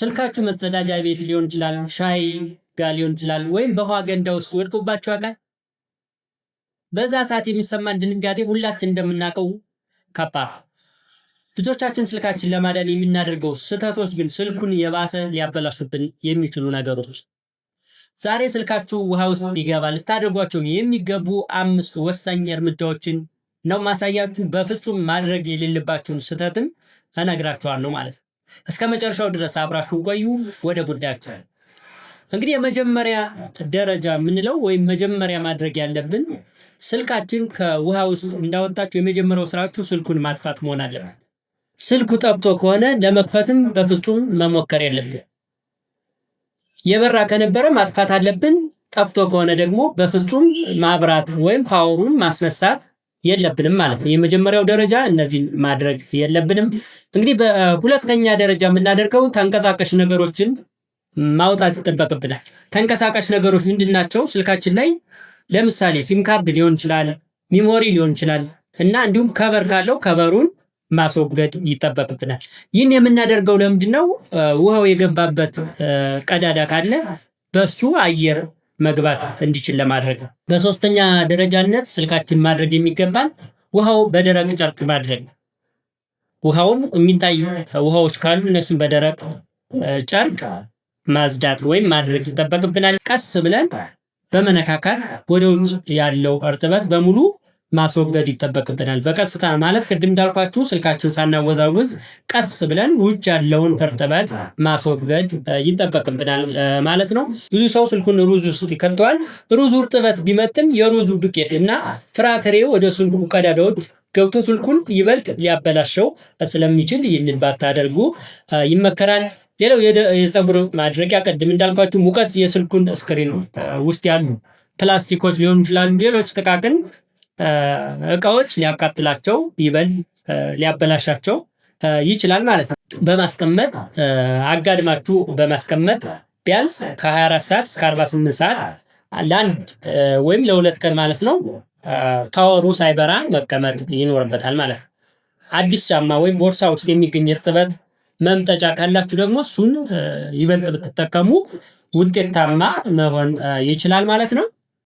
ስልካችሁ መጸዳጃ ቤት ሊሆን ይችላል፣ ሻይ ጋር ሊሆን ይችላል፣ ወይም በውሃ ገንዳ ውስጥ ወድቆባችሁ ያውቃል? በዛ ሰዓት የሚሰማን ድንጋጤ ሁላችን እንደምናውቀው ከባድ። ብዙዎቻችን ስልካችን ለማዳን የምናደርገው ስህተቶች ግን ስልኩን የባሰ ሊያበላሹብን የሚችሉ ነገሮች። ዛሬ ስልካችሁ ውሃ ውስጥ ቢገባ ልታደርጓቸው የሚገቡ 5 ወሳኝ እርምጃዎችን ነው ማሳያችሁ። በፍጹም ማድረግ የሌለባችሁን ስህተትም እነግራችኋለሁ ማለት ነው። እስከ መጨረሻው ድረስ አብራችሁ ቆዩ። ወደ ጉዳያችን እንግዲህ የመጀመሪያ ደረጃ የምንለው ወይም መጀመሪያ ማድረግ ያለብን ስልካችን ከውሃ ውስጥ እንዳወጣችሁ የመጀመሪያው ስራችሁ ስልኩን ማጥፋት መሆን አለበት። ስልኩ ጠብቶ ከሆነ ለመክፈትም በፍጹም መሞከር የለብን። የበራ ከነበረ ማጥፋት አለብን። ጠፍቶ ከሆነ ደግሞ በፍጹም ማብራት ወይም ፓወሩን ማስነሳት የለብንም ማለት ነው። የመጀመሪያው ደረጃ እነዚህን ማድረግ የለብንም። እንግዲህ በሁለተኛ ደረጃ የምናደርገው ተንቀሳቃሽ ነገሮችን ማውጣት ይጠበቅብናል። ተንቀሳቃሽ ነገሮች ምንድናቸው? ስልካችን ላይ ለምሳሌ ሲም ካርድ ሊሆን ይችላል፣ ሚሞሪ ሊሆን ይችላል እና እንዲሁም ከቨር ካለው ከቨሩን ማስወገድ ይጠበቅብናል። ይህን የምናደርገው ለምንድነው? ውሃው የገባበት ቀዳዳ ካለ በሱ አየር መግባት እንዲችል ለማድረግ ነው። በሶስተኛ ደረጃነት ስልካችን ማድረግ የሚገባን ውሃው በደረቅ ጨርቅ ማድረግ። ውሃውን የሚታይ ውሃዎች ካሉ እነሱን በደረቅ ጨርቅ ማጽዳት ወይም ማድረግ ይጠበቅብናል። ቀስ ብለን በመነካካት ወደ ውጭ ያለው እርጥበት በሙሉ ማስወገድ ይጠበቅብናል። በቀስታ ማለት ቅድም እንዳልኳችሁ ስልካችን ሳናወዛውዝ ቀስ ብለን ውጭ ያለውን እርጥበት ማስወገድ ይጠበቅብናል ማለት ነው። ብዙ ሰው ስልኩን ሩዝ ውስጥ ይከተዋል። ሩዙ እርጥበት ቢመጥም የሩዙ ዱቄት እና ፍራፍሬው ወደ ስልኩ ቀዳዳዎች ገብቶ ስልኩን ይበልጥ ሊያበላሸው ስለሚችል ይህንን ባታደርጉ ይመከራል። ሌላው የፀጉር ማድረቂያ ቅድም እንዳልኳችሁ ሙቀት የስልኩን ስክሪን ውስጥ ያሉ ፕላስቲኮች ሊሆኑ ይችላሉ፣ ሌሎች ጥቃቅን እቃዎች ሊያቃጥላቸው ይበልጥ ሊያበላሻቸው ይችላል ማለት ነው። በማስቀመጥ አጋድማችሁ በማስቀመጥ ቢያንስ ከ24 ሰዓት እስከ 48 ሰዓት ለአንድ ወይም ለሁለት ቀን ማለት ነው ታወሩ ሳይበራ መቀመጥ ይኖርበታል ማለት ነው። አዲስ ጫማ ወይም ቦርሳ ውስጥ የሚገኝ እርጥበት መምጠጫ ካላችሁ ደግሞ እሱን ይበልጥ ብትጠቀሙ ውጤታማ መሆን ይችላል ማለት ነው።